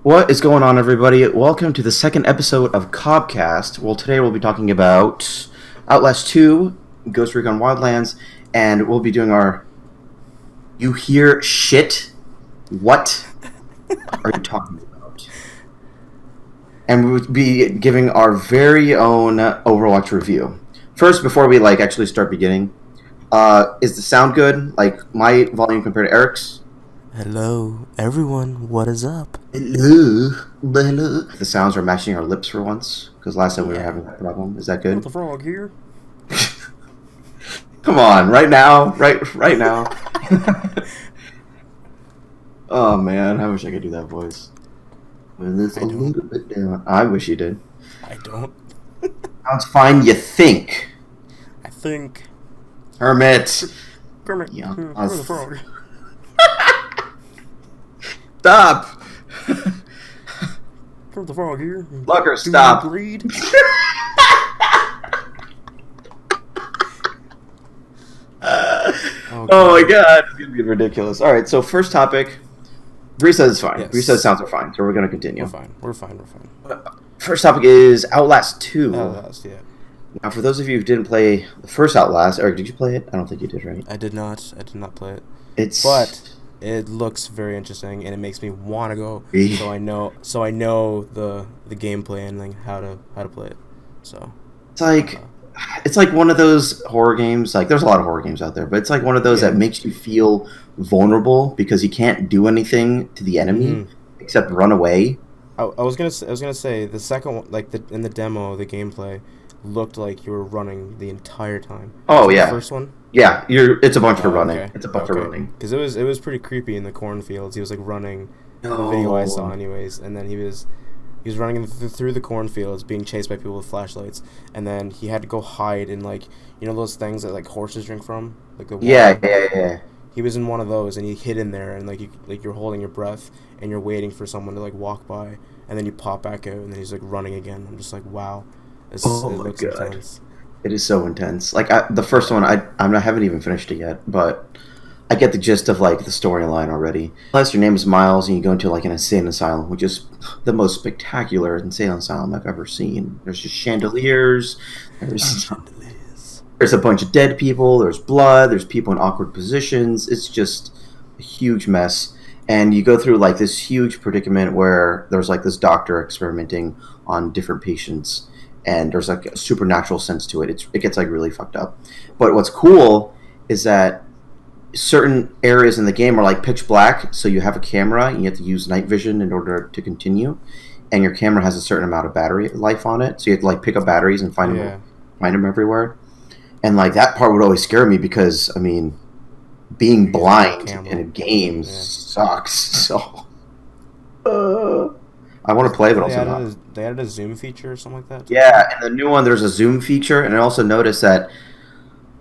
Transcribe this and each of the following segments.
What is going on, everybody? Welcome to the second episode of Cobcast. Well, today we'll be talking about Outlast 2, Ghost Recon Wildlands, and we'll be doing our You Hear Shit? What are you talking about? And we'll be giving our very own Overwatch review. First, before we actually start beginning, is the sound good? Like my volume compared to Eric's? Hello, everyone. What is up? Hello. Hello. The sounds are matching our lips for once, because last time we were having that problem. Is that good? The frog here. Come on, right now, right now. Oh man, I wish I could do that voice. When it's a little bit down. I wish you did. I don't. Sounds fine. You think? I think. Hermit. Kermit. Yeah. Kermit the frog. Stop. Kermit the frog here. Lucker, stop. Do you bleed? Oh my god, it's gonna be ridiculous. All right, so first topic. Bree says it's fine. Yes. Bree says sounds are fine, so we're gonna continue. We're fine. First topic is Outlast 2. Outlast, yeah. Now, for those of you who didn't play the first Outlast, Eric, did you play it? I don't think you did, right? I did not play it. But it looks very interesting, and it makes me want to go. Yeah. So I know the gameplay and how to play it. So it's like one of those horror games. Like, there's a lot of horror games out there, but it's like one of those that makes you feel vulnerable because you can't do anything to the enemy except run away. I was gonna say the second one, in the demo, the gameplay looked like you were running the entire time. Oh yeah, the first one. Yeah, it's a bunch of running. Okay. It's a bunch of running. Because it was pretty creepy in the cornfields. He was running. No. The video I saw, anyways, and then he was running through the cornfields, being chased by people with flashlights, and then he had to go hide in those things that horses drink from, like the water. Yeah. He was in one of those, and he hid in there, and you're holding your breath, and you're waiting for someone to walk by, and then you pop back out, and then he's running again. I'm just like, wow, it looks intense. It is so intense. The first one, I haven't even finished it yet, but I get the gist of the storyline already. Plus, your name is Miles, and you go into an insane asylum, which is the most spectacular insane asylum I've ever seen. There's just chandeliers. There's a bunch of dead people. There's blood. There's people in awkward positions. It's just a huge mess. And you go through this huge predicament where there's this doctor experimenting on different patients, and there's a supernatural sense to it. It gets really fucked up. But what's cool is that certain areas in the game are pitch black, so you have a camera and you have to use night vision in order to continue, and your camera has a certain amount of battery life on it, so you have to pick up batteries and find them everywhere. And that part would always scare me because being blind in a game sucks. So I want to play, but also not. They added a zoom feature or something like that. Yeah, and the new one there's a zoom feature, and I also noticed that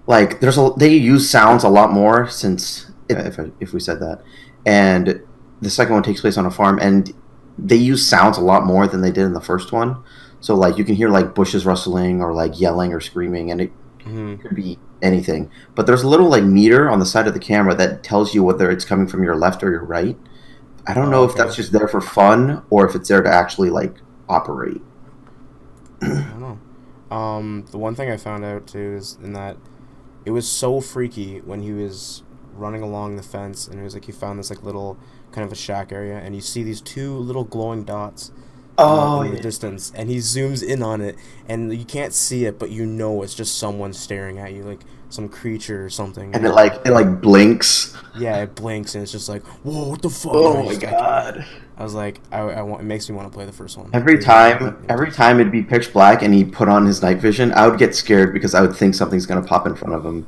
they use sounds a lot more since if we said that, and the second one takes place on a farm, and they use sounds a lot more than they did in the first one. So you can hear bushes rustling or yelling or screaming, and it could be anything. But there's a little meter on the side of the camera that tells you whether it's coming from your left or your right. I don't know if that's just there for fun or if it's there to actually operate. I don't know. The one thing I found out too is in that it was so freaky when he was running along the fence, and it was he found this little kind of a shack area, and you see these two little glowing dots in the distance, and he zooms in on it, and you can't see it, but it's just someone staring at you, some creature or something. And it blinks. Yeah, it blinks, and it's just whoa, what the fuck? Oh my god. I was I want. It makes me want to play the first one. Every time it'd be pitch black and he put on his night vision, I would get scared because I would think something's gonna pop in front of him.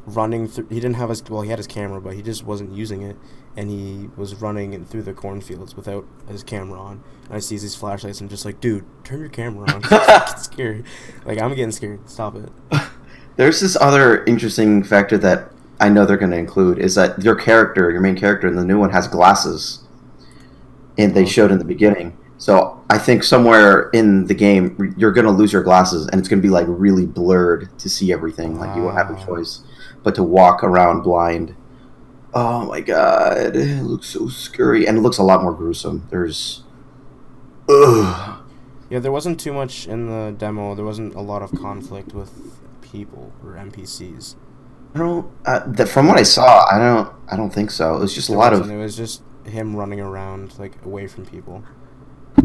Running through, he didn't have he had his camera, but he just wasn't using it, and he was running through the cornfields without his camera on. And I see these flashlights, and I'm just dude, turn your camera on. I'm scared. I'm getting scared. Stop it. There's this other interesting factor that I know they're going to include is that your main character in the new one has glasses, and they showed in the beginning. So I think somewhere in the game you're going to lose your glasses, and it's going to be really blurred to see everything. You won't have a choice but to walk around blind. Oh my god, it looks so scary, and it looks a lot more gruesome. Ugh. Yeah, there wasn't too much in the demo. There wasn't a lot of conflict with people or NPCs. I don't. From what I saw, I don't. I don't think so. It was just a There lot wasn't. of. It was just him running around like away from people.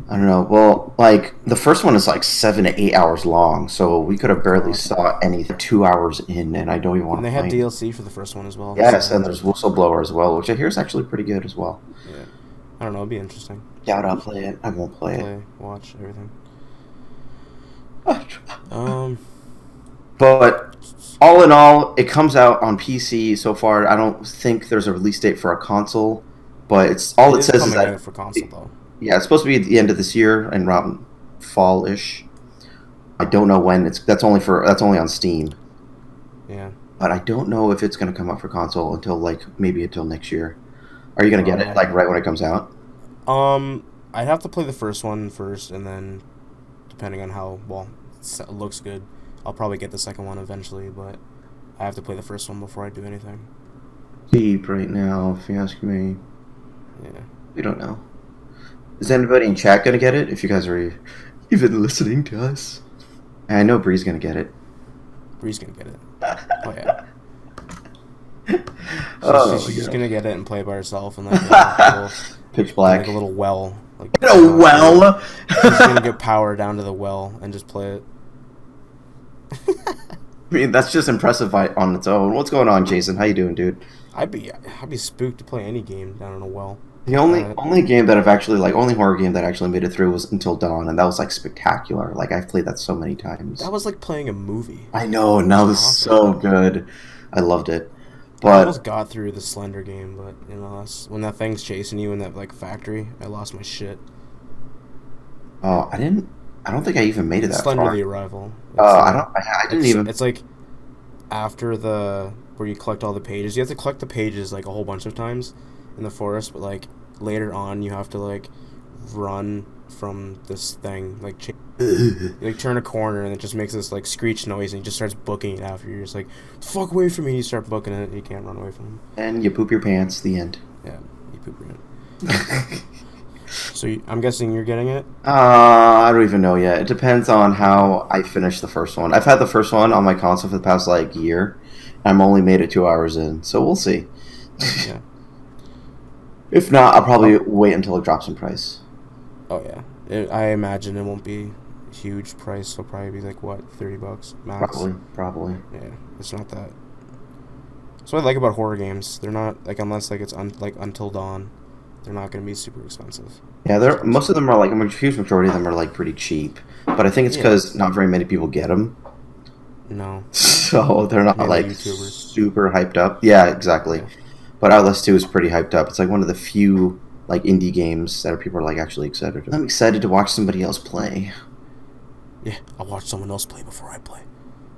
I don't know. Well, like the first one is like 7 to 8 hours long, so we could have barely saw anything 2 hours in, and I don't even want And to they had play. DLC for the first one as well. Yes, So, and there's Whistleblower as well, which I hear is actually pretty good as well. yeah, I don't know. It'd be interesting. Doubt I'll play it. I won't play Play, watch everything. it. Um, But all in all, it comes out on PC so far. I don't think there's a release date for a console, but it's all it says is coming that out for console though. yeah, it's supposed to be at the end of this year and around fall-ish. I don't know when. That's only on Steam. Yeah. But I don't know if it's going to come out for console until maybe until next year. Are you going to get it like right when it comes out? I'd have to play the first one first, and then depending on how well it looks good, I'll probably get the second one eventually. But I have to play the first one before I do anything. Deep right now, if you ask me. Yeah. We don't know. Is anybody in chat going to get it? If you guys are even listening to us, I know Bree's going to get it. Bree's gonna get it. Oh yeah. She's gonna get it and play it by herself and like pitch black, like a little well. Like a well. She's gonna get power down to the well and just play it. I mean, that's just impressive on its own. What's going on, Jason? How you doing, dude? I'd be spooked to play any game down in a well. The only game that I've actually only horror game that actually made it through was Until Dawn, and that was like spectacular. Like I've played that so many times. That was like playing a movie. I know, and that was so good. I loved it. But I almost got through the Slender game, but when that thing's chasing you in that like factory, I lost my shit. Oh, I don't think I even made it that Slender far. the Arrival. I didn't even. It's like after where you collect all the pages. You have to collect the pages like a whole bunch of times in the forest, but like later on you have to like run from this thing, like you like turn a corner and it just makes this like screech noise and he just starts booking it after. You're just like, fuck away from me. You start booking it and you can't run away from him. And you poop your pants. The end. Yeah, you poop your pants. So I'm guessing you're getting it? I don't even know yet. It depends on how I finish the first one. I've had the first one on my console for the past like year. I'm only made it 2 hours in, so we'll see. Yeah. If not, I'll probably wait until it drops in price. Oh yeah, I imagine it won't be a huge price. It'll probably be like what, $30 max. Probably. Yeah, it's not that. That's what I like about horror games. They're not like unless like it's like Until Dawn, they're not going to be super expensive. Yeah, most of them are like a huge majority of them are like pretty cheap, but I think it's because not very many people get them. No. So they're not like YouTubers. Super hyped up. Yeah, exactly. Yeah. But Outlast 2 is pretty hyped up. It's like one of the few like indie games that people are like actually excited. I'm excited to watch somebody else play. Yeah, I'll watch someone else play before I play,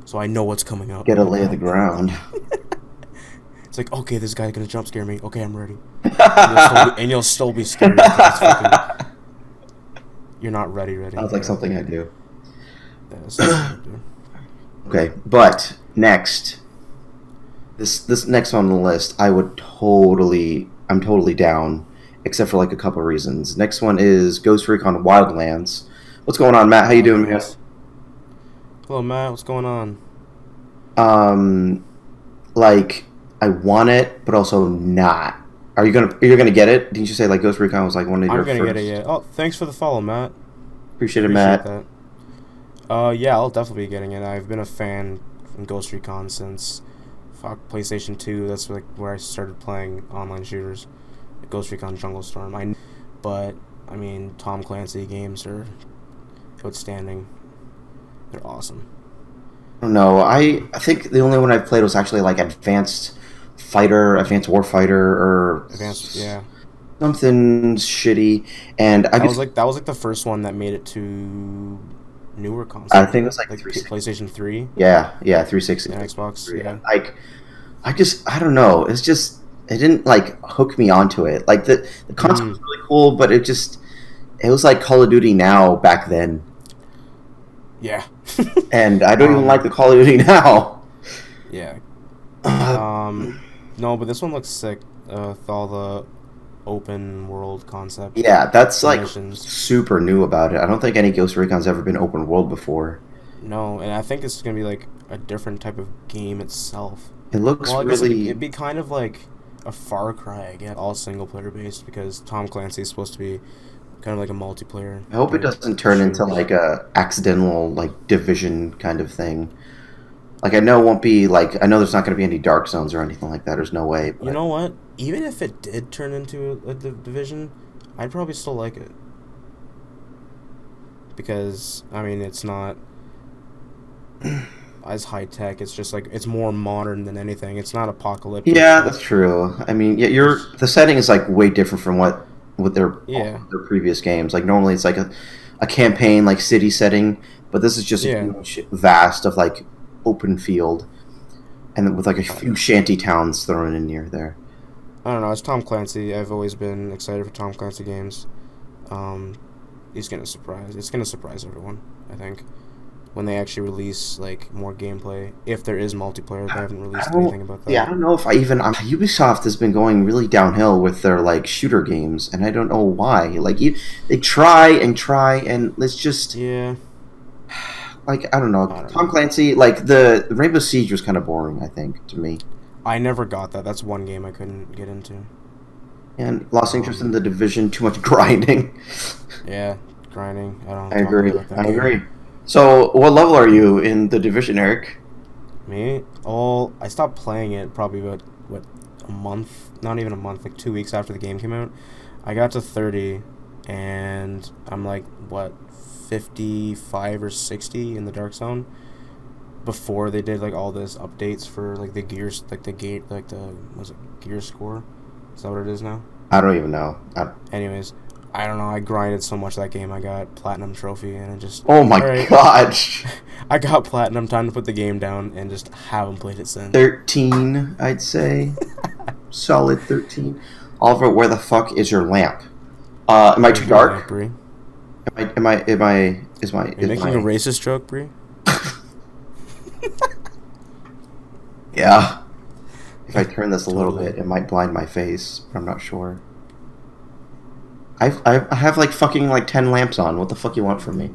so I know what's coming up. Get a lay of the ground. It's like, okay, this guy's gonna jump scare me. Okay, I'm ready. And you'll still be scared. You're not ready. Sounds like something I do. Yeah, that's something I do. Okay, but next, this next one on the list, I'm totally down, except for like a couple reasons. Next one is Ghost Recon Wildlands. What's going on, Matt? How you doing, man? Hello, Matt. What's going on? Like I want it, but also not. You're gonna get it? Didn't you say like Ghost Recon was like one of your first? I'm gonna get it. Yeah. Oh, thanks for the follow, Matt. Appreciate it, Matt. That. Yeah, I'll definitely be getting it. I've been a fan from Ghost Recon since PlayStation 2. That's like where I started playing online shooters. Ghost Recon Jungle Storm. But I mean, Tom Clancy games are outstanding. They're awesome. I don't know. I think the only one I've played was actually like Advanced Warfighter, or something shitty. And that was like the first one that made it to newer consoles. I think it was like PlayStation 3. Yeah, 360. And Xbox. Yeah. Like, I don't know. It's just it didn't like hook me onto it. Like the console was really cool, but it was like Call of Duty now back then. Yeah. And I don't even like the Call of Duty now. Yeah. No, but this one looks sick. with all the open world concept, Yeah, that's the like missions. super new about it. I don't think any Ghost Recon's ever been open world before. No, and I think it's gonna be like a different type of game itself. It looks Well, I guess it'd really. be kind of like a Far Cry, I guess, all single player based because Tom Clancy is supposed to be kind of like a multiplayer I hope it type doesn't turn into shooter. like a accidental like division kind of thing. Like I know it won't be like I know there's not going to be any dark zones or anything like that. There's no way, You but know what? Even if it did turn into a division, I'd probably still like it because I mean it's not as high tech. It's just like it's more modern than anything. It's not apocalyptic yeah, shit. that's true. I mean, yeah, you're It's the setting is like way different from what with yeah, their previous games. Like normally it's like a campaign like city setting, but this is just a yeah. huge vast of like open field and with like a I few shanty towns thrown in near there. don't know. It's Tom Clancy. I've always been excited for Tom Clancy games. Um, he's gonna surprise. It's gonna surprise everyone. I think when they actually release like more gameplay, if there is multiplayer, they haven't I released don't. anything about Yeah, I that. don't know if I even. Ubisoft has been going really downhill with their like shooter games, and I don't know why. Like they try, and it's just Yeah, like I don't know. I don't Tom know. Clancy, like the Rainbow Siege was kind of boring. I think to me, I never got that. That's one game I couldn't get into. and lost interest in Um, the Division. Too much grinding. yeah, grinding. I don't I talk to me agree. about that I game. agree. So, what level are you in the Division, Eric? Me? Oh, I stopped playing it probably about what a month, not even a month, like 2 weeks after the game came out. I got to 30, and I'm like what 55 or 60 in the dark zone before they did like all this updates for like the gears, like the gate, like the was it gear score? Is that what it is now? I don't even know. Anyways, I don't know. I grinded so much that game. I got platinum trophy, and I just Oh my all right. gosh. I got platinum. Time to put the game down, and just haven't played it since. 13, I'd say. Solid 13. Oliver, where the fuck is your lamp? Am I Where's too your lamp, dark? Bree? Are you Is making a my, racist joke, Bree? yeah. If I turn this a little Totally. bit, it might blind my face, but I'm not sure. I have like fucking like 10 lamps on. What the fuck you want from me?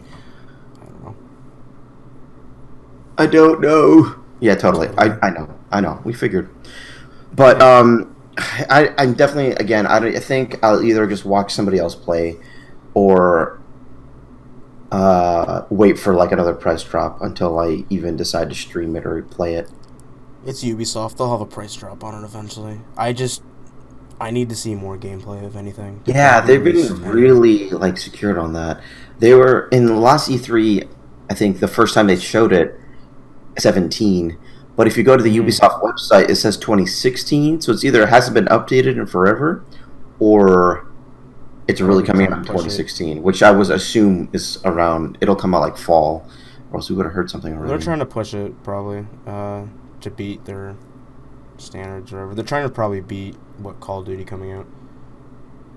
I don't know. I don't know. Yeah, totally. Totally. I know. We figured. But Yeah. I'm definitely again. I think I'll either just watch somebody else play, or wait for like another price drop until I even decide to stream it or play it. It's Ubisoft. They'll have a price drop on it eventually. I need to see more gameplay of anything if they're Yeah, gonna they've release been any. really like secured on that. They were in the last E3. I think the first time they showed it, 17. But if you go to the Mm-hmm. Ubisoft website, it says 2016. So it's either it hasn't been updated in forever, or it's really Probably coming trying out to in push it. 2016, which I was assume is around. It'll come out like fall, or else we would have heard something They're already. trying to push it probably to beat their standards or whatever. They're trying to probably beat what Call of Duty coming out,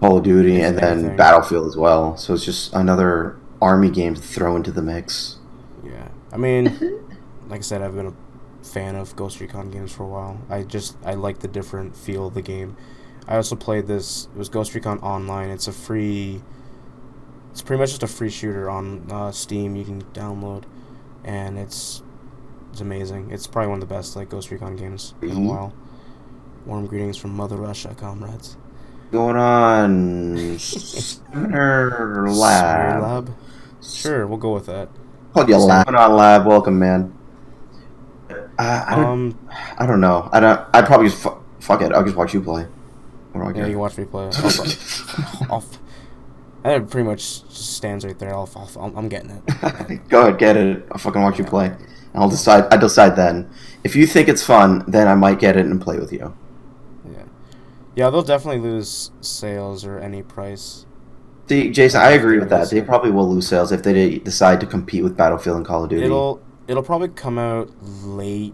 Call of Duty if and then anything. Battlefield as well. So it's just another army game to throw into the mix. Yeah. I mean, like I said, I've been a fan of Ghost Recon games for a while. I like the different feel of the game. I also played this. It was Ghost Recon Online. It's a free. It's pretty much just a free shooter on Steam. You can download, and it's amazing. It's probably one of the best like Ghost Recon games in a while. Warm greetings from Mother Russia, comrades. Going on Center Smear Lab. Lab. Sure, we'll go with that. Called you Same. Lab. Going on Lab. Welcome, man. I don't. Um. I don't know. I don't. I'd probably just fuck it. I'll just watch you play. What do I Yeah, you care? can watch me play. I'll, that pretty much just stands right there. I'm getting it. I'm getting it. Go ahead, get it. I'll fucking watch you Yeah. play. And I'll decide. I decide then. If you think it's fun, then I might get it and play with you. Yeah. Yeah, they'll definitely lose sales or any price See, Jason, I if they agree with that. release They it. probably will lose sales if they decide to compete with Battlefield and Call of Duty. It'll probably come out late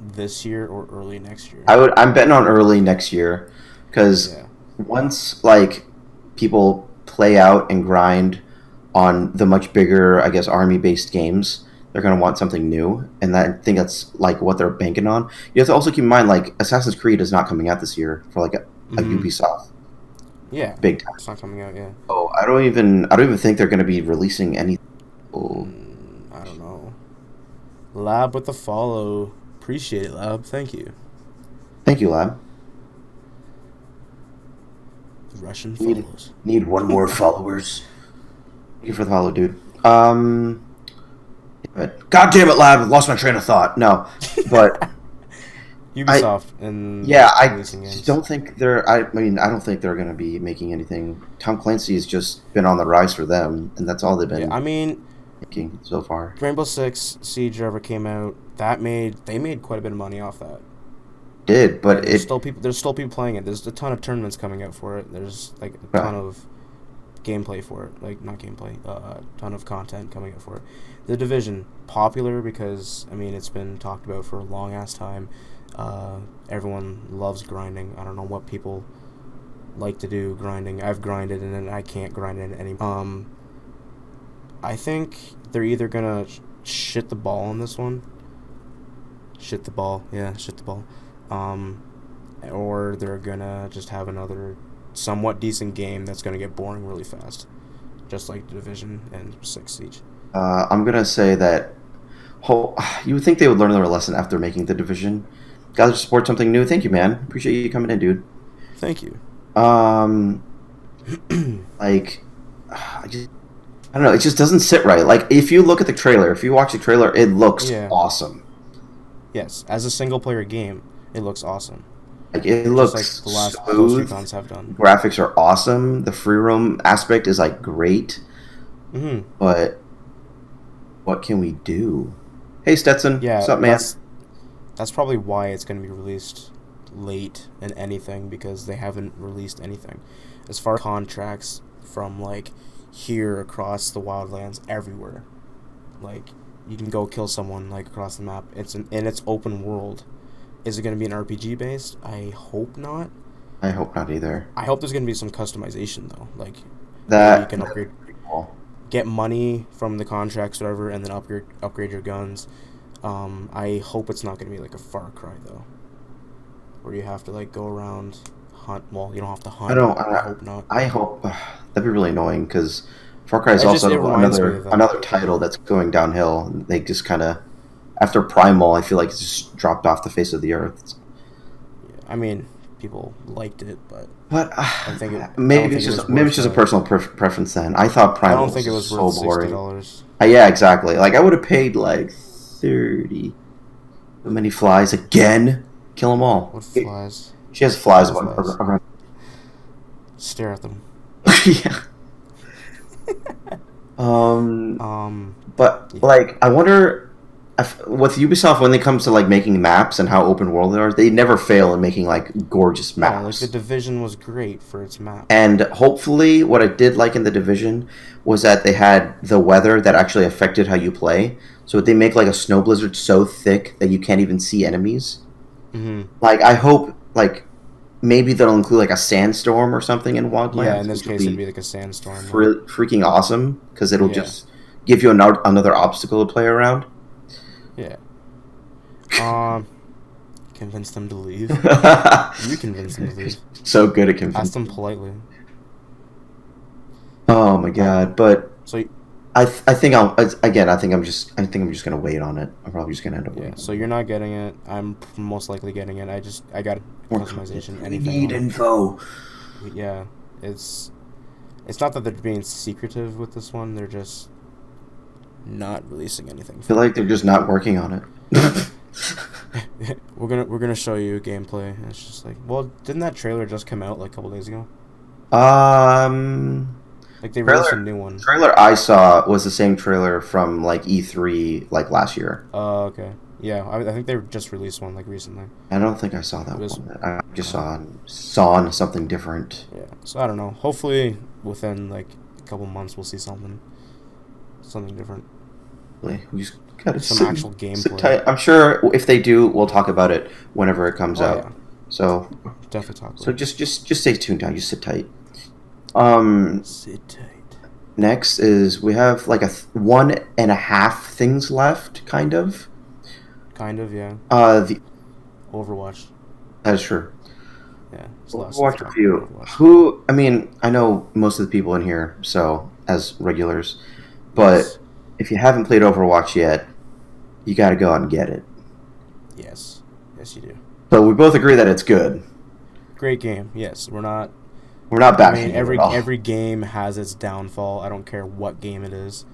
this year or early next year. I'm betting on early next year, because Yeah. once like people play out and grind on the much bigger, I guess, army-based games, they're gonna want something new, and I think that's like what they're banking on. You have to also keep in mind like Assassin's Creed is not coming out this year for like like Mm-hmm. Ubisoft, Yeah. big time. It's not coming out yet. Oh, I don't even think they're going to be releasing any. Oh, I don't know. Lab with the follow. Appreciate it, Lab. Thank you. thank you, Lab. Russian Need follows. need one more followers. Thank you for the follow, dude. God damn it, Lab! Lost my train of thought. No, but I Ubisoft and yeah, I releasing just games. don't think they're. I mean, I don't think they're going to be making anything. Tom Clancy's just been on the rise for them, and that's all they've Yeah, been I mean, making so far. Rainbow Six Siege ever came out. They made quite a bit of money off that. Did, but And it. there's still people playing it. There's a ton of tournaments coming out for it. There's like a ton of gameplay for it. Like not gameplay, a ton of content coming out for it. The Division, popular because I mean it's been talked about for a long ass time. Everyone loves grinding. I don't know what people like to do grinding. I've grinded and then I can't grind it anymore. I think they're either gonna shit the ball on this one. Shit the ball, yeah, shit the ball. Um, or they're gonna just have another somewhat decent game that's gonna get boring really fast, just like the Division and Six Siege. I'm gonna say that. You would think they would learn their lesson after making the division. Gotta support something new. Thank you, man. Appreciate you coming in, dude. Thank you. Um, like, I don't know. It just doesn't sit right. Like, if you look at the trailer, if you watch the trailer, it looks Yeah. awesome. Yes, as a single player game, it looks awesome. Like, it Just like looks the last Ghost smooth. Recons have done. Graphics are awesome. The free roam aspect is like great. Mm-hmm. But what can we do? Hey, Stetson. Yeah, What's up, man? that's probably why it's going to be released late in anything because they haven't released anything. As far as contracts from like here across the Wildlands everywhere, like you can go kill someone like across the map. It's open world. Is it going to be an RPG based? I hope not. I hope not either. I hope there's going to be some customization though. Like maybe you That can upgrade, cool. get money from the contracts, whatever, and then upgrade your guns. I hope it's not going to be like a Far Cry though, where you have to like go around hunt. Well, you don't have to hunt. I hope not. I hope that'd be really annoying because Far Cry is It also reminds me of that. another title that's going downhill. They just kind of after Primal, I feel like it's just dropped off the face of the earth. I mean, people liked it, but But I think maybe it's just a personal preference. Then I thought I Primal don't think it was so worth boring. $60. Yeah, exactly. Like I would have paid like 30. So many flies again. Kill them all. What flies? She has flies What flies? around. Stare at them. Yeah. But Yeah. like, I wonder with Ubisoft when it comes to like making maps and how open world they are, they never fail in making like gorgeous No, like maps. the Division was great for its map. And hopefully, what I did like in the Division was that they had the weather that actually affected how you play. So they make like a snow blizzard so thick that you can't even see enemies. Mm-hmm. Like I hope like maybe they'll include like a sandstorm or something in Wildlands. Yeah, in this which will case, it'd be like a sandstorm. freaking awesome because it'll Yeah. just give you another obstacle to play around. Yeah. Convince them to leave. You convince them to leave. So good at Ask convincing. them politely. Oh my god! But So I think I'm just gonna wait on it. I'm probably just gonna end up yeah, waiting. so you're not getting it. I'm most likely getting it. I got customization. We Anything. need on it. info. Yeah, it's not that they're being secretive with this one. They're just not releasing anything. I feel like they're just not working on it. we're gonna show you gameplay. And it's just like, well, didn't that trailer just come out like a couple days ago? Like they released a new one. Trailer I saw was the same trailer from like E3 like last year. Okay. Yeah, I think they just released one like recently. I don't think I saw that It was- one. I just saw something different. Yeah. So I don't know. Hopefully within like a couple months we'll see something different. We just gotta Some actual sit gameplay. tight. I'm sure if they do, we'll talk about it whenever it comes out. Yeah. So Definitely talk. so just stay tuned down. Just sit tight. Sit tight. Next is we have like 1.5 things left, kind of. Kind of, yeah. The Overwatch. That is true. Yeah, there's a lot of stuff Overwatch to a talk about few. Overwatch. Who? I mean, I know most of the people in here, so as regulars, Yes. but if you haven't played Overwatch yet, you got to go out and get it. Yes. Yes, you do. So we both agree that it's good. Great game. Yes, we're not. We're not I mean, bashing it at all. every game has its downfall. I don't care what game it is.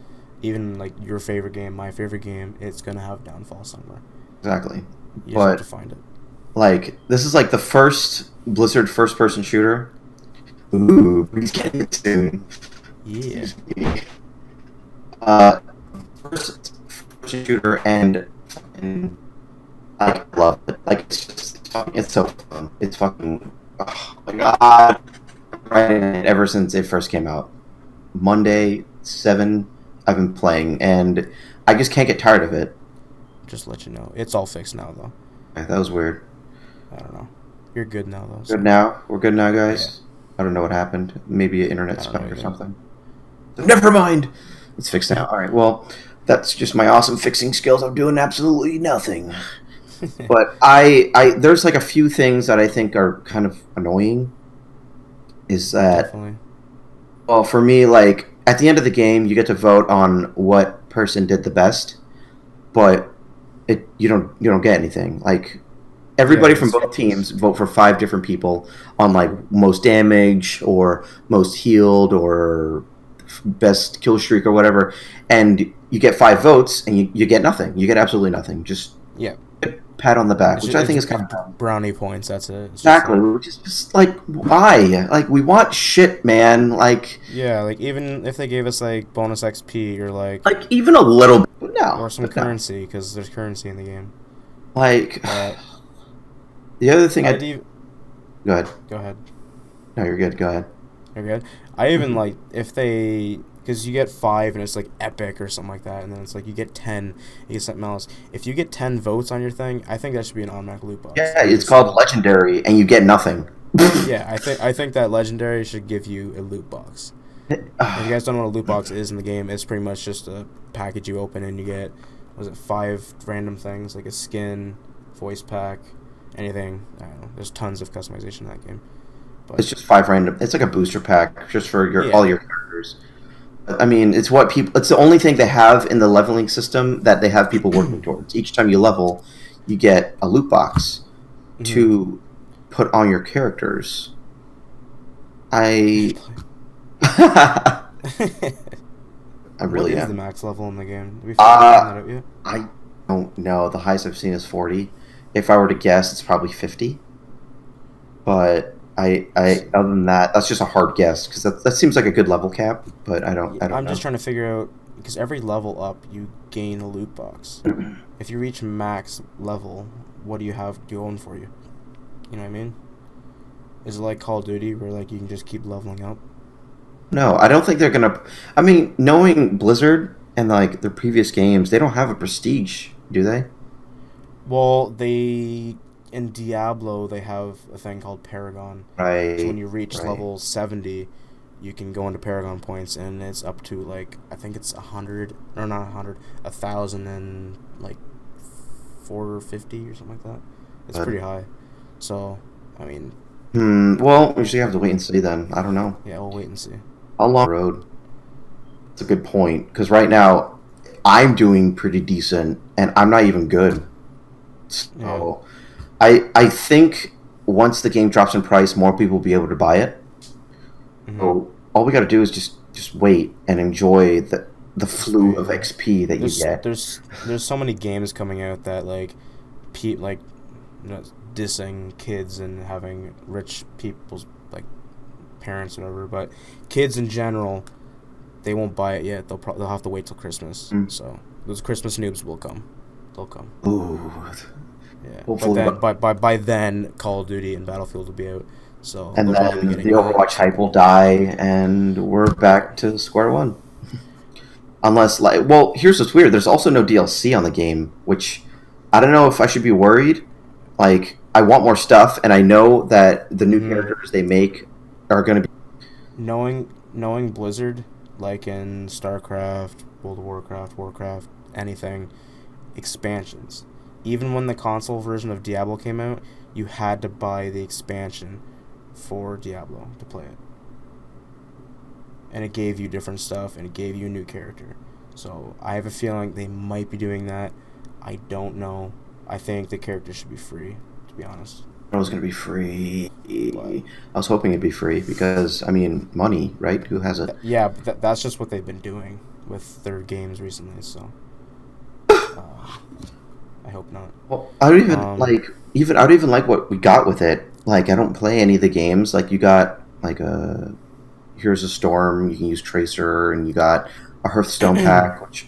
Even like your favorite game, my favorite game, it's gonna have downfall somewhere. Exactly. You just have to But find it. like, this is like the first Blizzard first-person shooter. Ooh, he's getting it soon. Yeah. Uh, first-person shooter, and I love it. Like, it's so fun. It's fucking. Oh my god! Right, ever since it first came out, Monday 7, I've been playing, and I just can't get tired of it. Just let you know, it's all fixed now though. That was weird. I don't know. You're good now though. Good So. now? We're good now, Yeah. guys? I don't know what happened. Maybe an I internet don't know spike or either. something. Never mind! It's fixed now. Alright, well, that's just my awesome fixing skills. I'm doing absolutely nothing. But there's like a few things that I think are kind of annoying. Is that, Definitely. well, for me, like, at the end of the game, you get to vote on what person did the best, but you don't get anything. Like, everybody from both teams vote for 5 different people on like most damage or most healed or best kill streak or whatever, and you get 5 votes and you get nothing. You get absolutely nothing. Just Yeah. a pat on the back, It's which just, I think is kind of dumb. brownie points. That's it. It's Exactly. Just like, Which is just like, why? Like, we want shit, man. yeah, like even if they gave us like bonus XP or like Even a little bit. No, or some but no. currency because there's currency in the game. Like, But the other thing go ahead. go ahead. No, you're good. Go ahead. You're good. I even like if they because you get 5 and it's like epic or something like that, and then it's like you get 10, you get something else. If you get 10 votes on your thing, I think that should be an automatic loot box. Yeah, it's called legendary, and you get nothing. Yeah, I think that legendary should give you a loot box. If you guys don't know what a loot box is in the game, it's pretty much just a package you open and you get, was it 5 random things like a skin, voice pack, anything. I don't know. There's tons of customization in that game. But It's just 5 random. It's like a booster pack just for Yeah. all your characters. I mean, it's what people. It's the only thing they have in the leveling system that they have people working towards. Each time you level, you get a loot box to put on your characters. I really What is am. the max level in the game? Did we find that out yet? I don't know. The highest I've seen is 40. If I were to guess, it's probably 50. But other than that, that's just a hard guess because that seems like a good level cap. But I don't I'm know. just trying to figure out because every level up you gain a loot box. If you reach max level, what do you have going for you? You know what I mean? Is it like Call of Duty where like you can just keep leveling up? No, I don't think they're gonna. I mean, knowing Blizzard and like their previous games, they don't have a prestige, do they? Well, in Diablo they have a thing called Paragon. Right. So when you reach right. level 70, you can go into Paragon points, and it's up to like I think it's 100 or not 100, 1,000 and like 450 or something like that. It's pretty high. So I mean, Well, we should have to wait and see then. I don't know. yeah, we'll wait and see. How long road? It's a good point because right now I'm doing pretty decent, and I'm not even good. So I think once the game drops in price, more people will be able to buy it. So all we got to do is just wait and enjoy the flu of XP that you get. There's so many games coming out that like dissing kids and having rich people's like parents or whatever, but kids in general, they won't buy it yet. They'll have to wait till Christmas. So those Christmas noobs will come. They'll come. Ooh. Yeah. Hopefully, but then by then Call of Duty and Battlefield will be out. So and they'll probably then be the getting Overwatch hype will die, and we're back to square one. Unless, like, well, here's what's weird. There's also no DLC on the game, which I don't know if I should be worried. Like, I want more stuff, and I know that the new characters they make are going to be... Knowing Blizzard, like in StarCraft, World of Warcraft, anything, expansions. Even when the console version of Diablo came out, you had to buy the expansion for Diablo to play it. And it gave you different stuff, and it gave you a new character. So I have a feeling they might be doing that. I don't know. I think the character should be free, to be honest. It was going to be free. But, I was hoping it'd be free because, I mean, money, right? Who has it? yeah, but that's just what they've been doing with their games recently, so I hope not. Well, I don't even I don't even like what we got with it. Like, I don't play any of the games. Like, you got like Here's a Storm. You can use Tracer, and you got a Hearthstone pack, which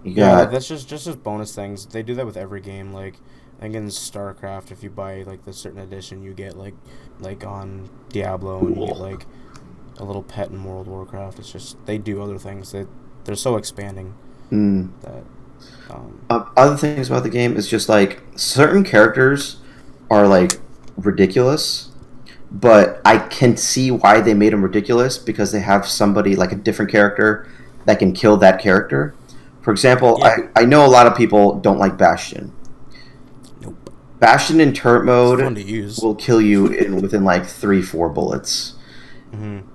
you got. That's just as bonus things. They do that with every game. Like, I think in StarCraft, if you buy like the certain edition, you get like on Diablo, and you get like a little pet in World of Warcraft. It's just they do other things. They're so expanding that. Other things about the game is just like certain characters are like ridiculous, but I can see why they made them ridiculous because they have somebody like a different character that can kill that character. For example, I know a lot of people don't like Bastion. Nope. Bastion in turret mode It's fun to use. will kill you within like 3-4 bullets. Mm-hmm.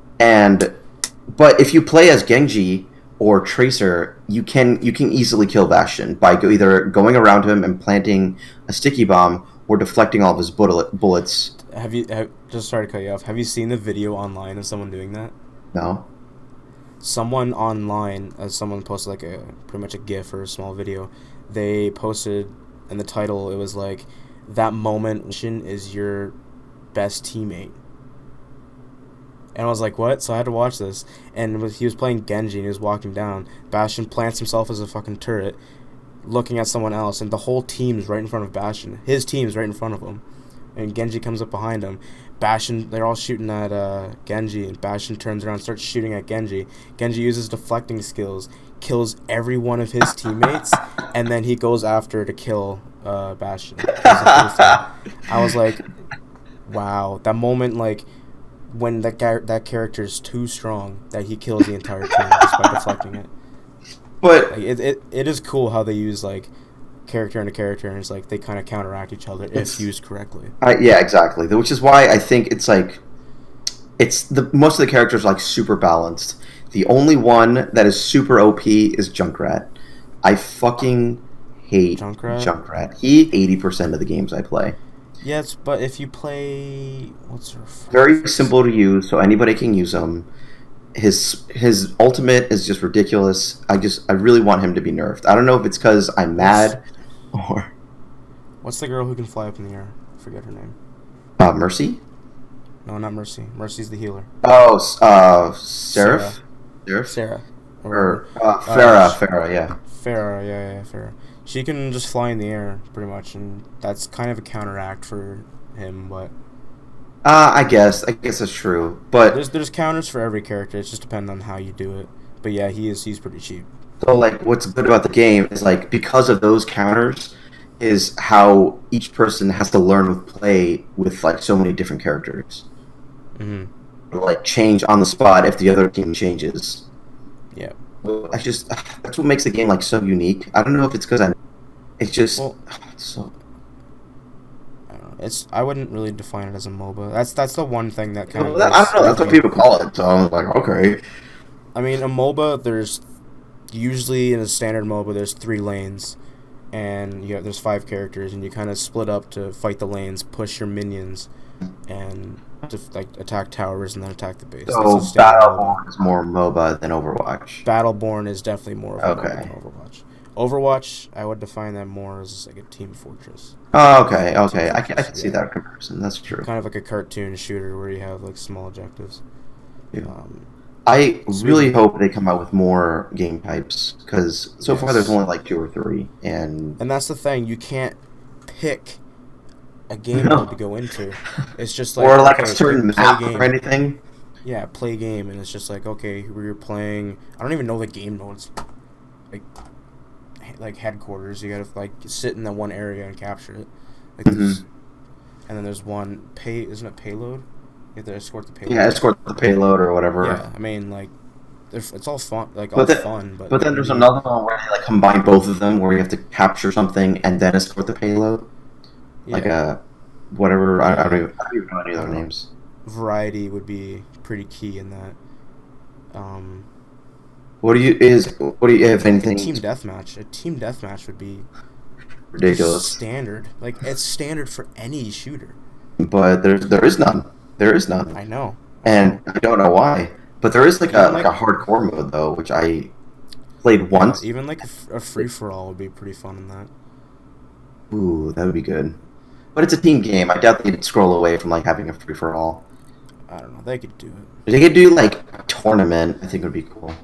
But if you play as Genji or Tracer, you can easily kill Bastion by either going around him and planting a sticky bomb or deflecting all of his bullets. Just sorry to cut you off. Have you seen the video online of someone doing that? No. Someone online, someone posted like pretty much a GIF or a small video. They posted in the title. It was like, that moment is your best teammate. And I was like, what? So I had to watch this. And he was playing Genji, and he was walking down. Bastion plants himself as a fucking turret, looking at someone else, and the whole team's right in front of Bastion. His team's right in front of him. And Genji comes up behind him. Bastion, they're all shooting at Genji, and Bastion turns around and starts shooting at Genji. Genji uses deflecting skills, kills every one of his teammates, and then he goes after to kill Bastion. I was like, wow. That moment, like, when that character is too strong that he kills the entire team just by deflecting it. But like, it is cool how they use like character and a character, and it's like they kind of counteract each other if used correctly. Yeah, exactly. Which is why I think it's like most of the characters are like super balanced. The only one that is super OP is Junkrat. I fucking hate Junkrat. He 80% of the games I play. Yes, but if you play... What's her... Very simple to use, so anybody can use him. His ultimate is just ridiculous. I really want him to be nerfed. I don't know if it's because I'm mad or... What's the girl who can fly up in the air? I forget her name. Mercy? No, not Mercy. Mercy's the healer. Oh, Seraph? Sarah. Or Farah, yeah. Farah. She can just fly in the air, pretty much, and that's kind of a counteract for him, but... I guess that's true, but... There's counters for every character, it just depends on how you do it. But yeah, he's pretty cheap. So, like, what's good about the game is, like, because of those counters is how each person has to learn to play with, like, so many different characters. Mm-hmm. Like, change on the spot if the other team changes. Yeah. That's what makes the game like so unique. I don't know if it's because it's just so. I don't know. I wouldn't really define it as a MOBA. That's the one thing that kind of. I don't know. That's what people call it. So I was like, okay. I mean, a MOBA. There's usually in a standard MOBA, there's 3 lanes, and there's 5 characters, and you kind of split up to fight the lanes, push your minions, and to like attack towers and then attack the base. So Battleborn is more MOBA than Overwatch. Battleborn is definitely more of a MOBA than Overwatch. Overwatch, I would define that more as like a team fortress. Oh, okay. I can see that comparison. That's true. Kind of like a cartoon shooter where you have like small objectives. Yeah. I really hope they come out with more game types because so far there's only like 2 or 3, and that's the thing. You can't pick a game mode to go into. It's just like or like a certain map or anything. Yeah, play game, and it's just like, okay, we're playing. I don't even know the game modes. Like headquarters, you gotta like sit in that one area and capture it. Like and then there's one isn't it payload? You have to escort the payload. Yeah, escort the payload or whatever. Yeah, I mean like it's all fun, fun. But then there's another one where they like combine both of them, where you have to capture something and then escort the payload. Yeah. Like whatever. I don't even know any other names. variety would be pretty key in that. What do you have Like a anything team deathmatch. A team deathmatch would be just ridiculous? standard. Like it's standard for any shooter. But there is none. There is none, I know. I and know. I don't know why. But there is Even like like a hardcore mode though, which I played yeah, once. even like a free for all would be pretty fun in that. Ooh, that would be good. But it's a team game. I doubt they'd scroll away from like having a free for all. I don't know. They could do it. They could do like a tournament. I think would be cool.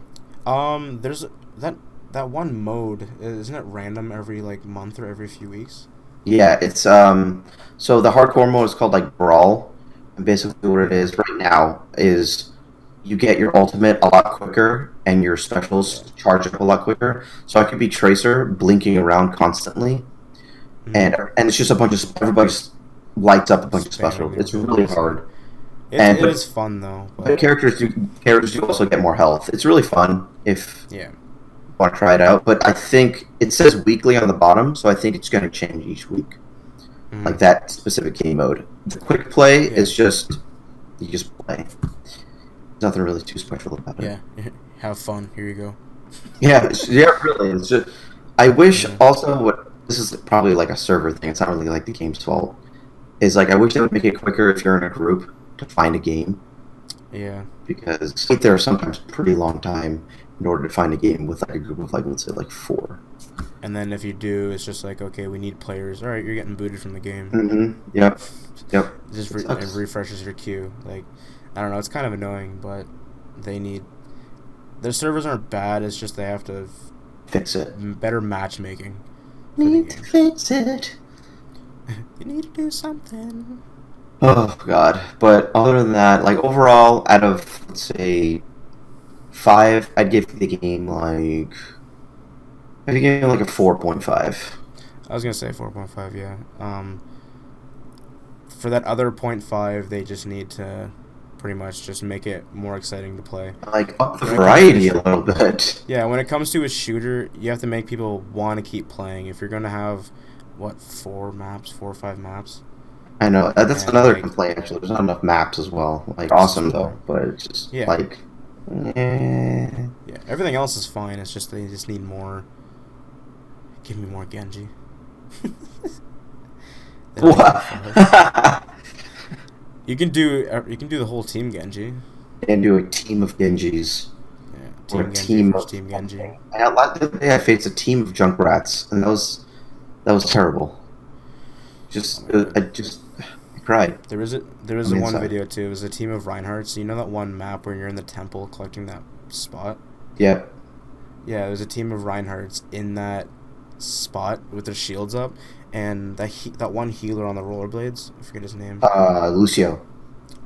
There's that that one mode. Isn't it random every like month or every few weeks? Yeah, it's so the hardcore mode is called like Brawl. And basically what it Yeah. is right now is you get your ultimate a lot quicker and your Yeah. specials charge up a lot quicker. So I could be Tracer blinking around constantly Mm-hmm. and it's just a bunch of everybody just lights up a bunch of Spamming specials. their It's really abilities. Yeah. hard. And It is fun though, but but characters do also get more health. It's really fun if yeah. you want to try it out. But I think it says weekly on the bottom, so I think it's going to change each week. Mm-hmm. Like that specific game mode. The quick play Yeah. is just you just play. There's nothing really too special about it. Yeah. Have fun. Here you go. Yeah, yeah, really. It's just I wish Mm-hmm. also what this is probably like a server thing. It's not really like the game's fault. Is like I wish they would make it quicker if you're in a group to find a game Yeah. because there are sometimes pretty long time in order to find a game with like a group of like let's say like four. And then if you do, it's just like, okay, we need players. All right, you're getting booted from the game. Mm-hmm. Yep. Yep. It just It it sucks. refreshes your queue. Like, I don't know. It's kind of annoying, but they need their servers aren't bad. It's just they have to Fix it. better matchmaking for the Need to game. fix it. You need to do something. Oh god. But other than that, like overall, out of let's say five, I'd give the game like I'd give it like a 4.5. I was gonna say 4.5. Yeah. For that other point 0.5, they just need to pretty much just make it more exciting to play. Like up the When it comes to variety a little bit. Yeah, when it comes to a shooter, you have to make people want to keep playing. If you're gonna have what 4 or 5 maps, I know that's and another like complaint. Actually, there's not enough maps as well. Like awesome though, but it's just yeah, like, eh. yeah, everything else is fine. It's just they just need more. Give me more Genji. That'd be What? pretty fun. You can do the whole team Genji. And do a team of Genjis Yeah, or team a Genji team versus of team Genji. something. And the other day I faced a team of Junkrats, and that was terrible. Oh Just my god. I cried There was on a the one inside. video too. It was a team of Reinhardts. You know that one map where you're in the temple collecting that spot? Yeah. Yeah, there was a team of Reinhardts in that spot with their shields up, and that one healer on the rollerblades, I forget his name, Lucio.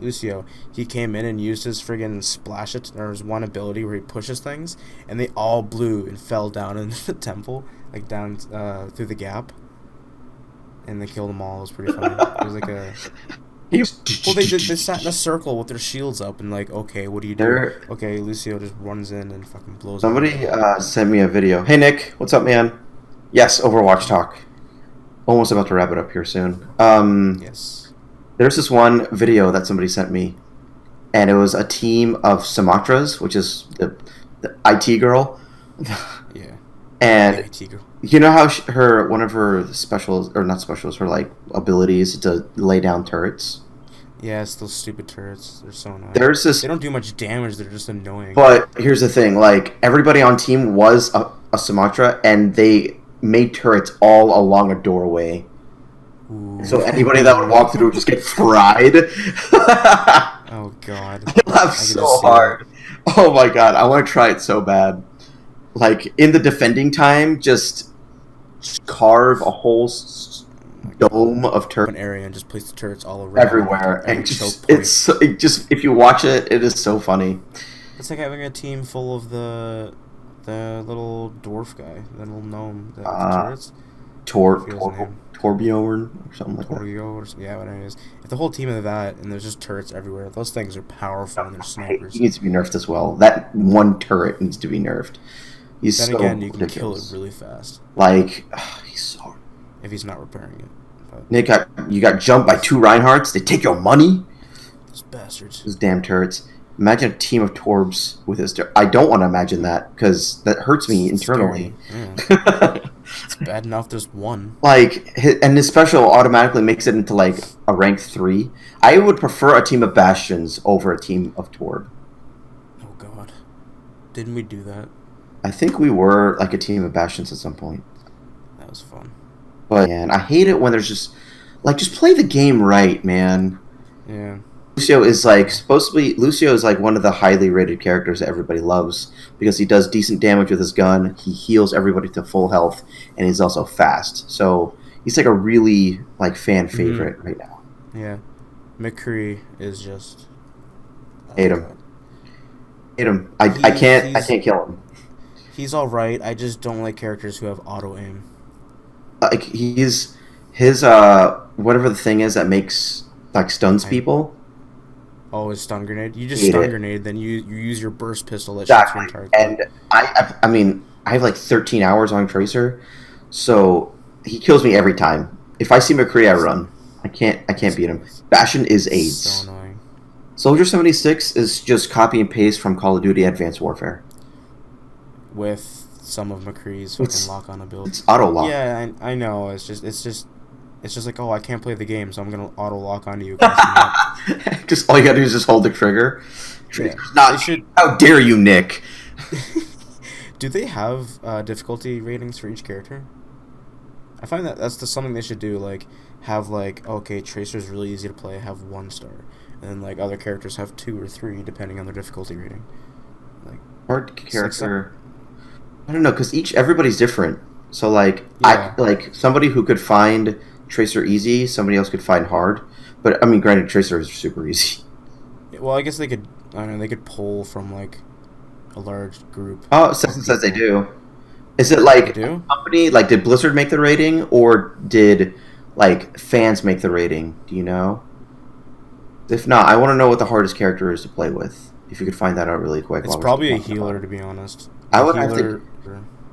Lucio. He came in and used his friggin' splash it or his one ability where he pushes things, and they all blew and fell down into the temple, like down through the gap, and they killed them all. It was pretty funny. It was like a He they sat in a circle with their shields up and like, okay, what do you do? there. Okay, Lucio just runs in and fucking blows them all. Somebody sent me a video. Hey Nick, what's up, man? Yes, Overwatch talk. Almost about to wrap it up here soon. Yes. There's this one video that somebody sent me, and it was a team of Sumatras, which is the IT girl, Yeah. and Yeah, Tiger. you know how her one of her specials or not specials, her like abilities is to lay down turrets. Yes, those stupid turrets. They're so annoying. There's this, They don't do much damage. They're just annoying. but here's the thing: like everybody on team was a Sumatra, and they made turrets all along a doorway. Ooh. So anybody that would walk through would just get fried. Oh god. I laughed I can so just see hard. Oh my god, I want to try it so bad. Like in the defending time, just carve a whole dome of turrets An area and just place the turrets all around. everywhere, And and choke just points. it just if you watch it, it is so funny. It's like having a team full of the little dwarf guy, the little gnome, the turrets. I forget his name. Torbjorn or something like that. Torio or something. Yeah, whatever it is. If the whole team of that and there's just turrets everywhere, those things are powerful and they're snipers. He needs to be nerfed as well. That one turret needs to be nerfed. He's Then so again, you can ridiculous. kill it really fast Like he's so. if he's not repairing it. But Nick, you got jumped by two Reinhardts. They take your money. Those bastards. Those damn turrets. Imagine a team of Torbs with his. I don't want to imagine that because that hurts me It's internally. scary. Yeah. It's bad enough there's one. And his special automatically makes it into like a rank 3. I would prefer a team of Bastions over a team of Torb. Oh god. Didn't we do that? I think we were like a team of Bastions at some point. That was fun. But man, I hate it when there's just play the game right, man. Yeah. Lucio is like one of the highly rated characters that everybody loves because he does decent damage with his gun. He heals everybody to full health, and he's also fast. So he's like a really like fan favorite right now. Yeah. McCree is just Hate him. Hate him. I can't kill him. He's all right. I just don't like characters who have auto aim. Like his whatever the thing is that makes like stuns people. Oh, his stun grenade. You just Hate stun it. grenade, then you use your burst pistol that shoots your Exactly. entire And I mean I have like 13 hours on Tracer, so he kills me every time. If I see McCree, I run. I can't beat him. Bastion is AIDS. So annoying. Soldier 76 is just copy and paste from Call of Duty Advanced Warfare. With some of McCree's fucking It's lock-on abilities. it's auto lock. Yeah, I know. It's just like, oh, I can't play the game, so I'm gonna auto lock onto you. Just all you gotta do is just hold the trigger. Yeah. Not, how dare you, Nick? Do they have difficulty ratings for each character? I find that's something they should do. Like, have like, okay, Tracer's really easy to play, have 1 star, and then like other characters have 2 or 3 depending on their difficulty rating. Like Hard character. I don't know, because everybody's different. So like Yeah. I like somebody who could find Tracer easy, somebody else could find hard. But I mean, granted, Tracer is super easy. Well, I guess they could. I don't know. They could pull from like a large group. Oh, Sexton says they do. Is it like They do? a company? Like, did Blizzard make the rating, or did like fans make the rating? Do you know? If not, I want to know what the hardest character is to play with. If you could find that out really quick. It's probably a healer, to be honest. I would have to.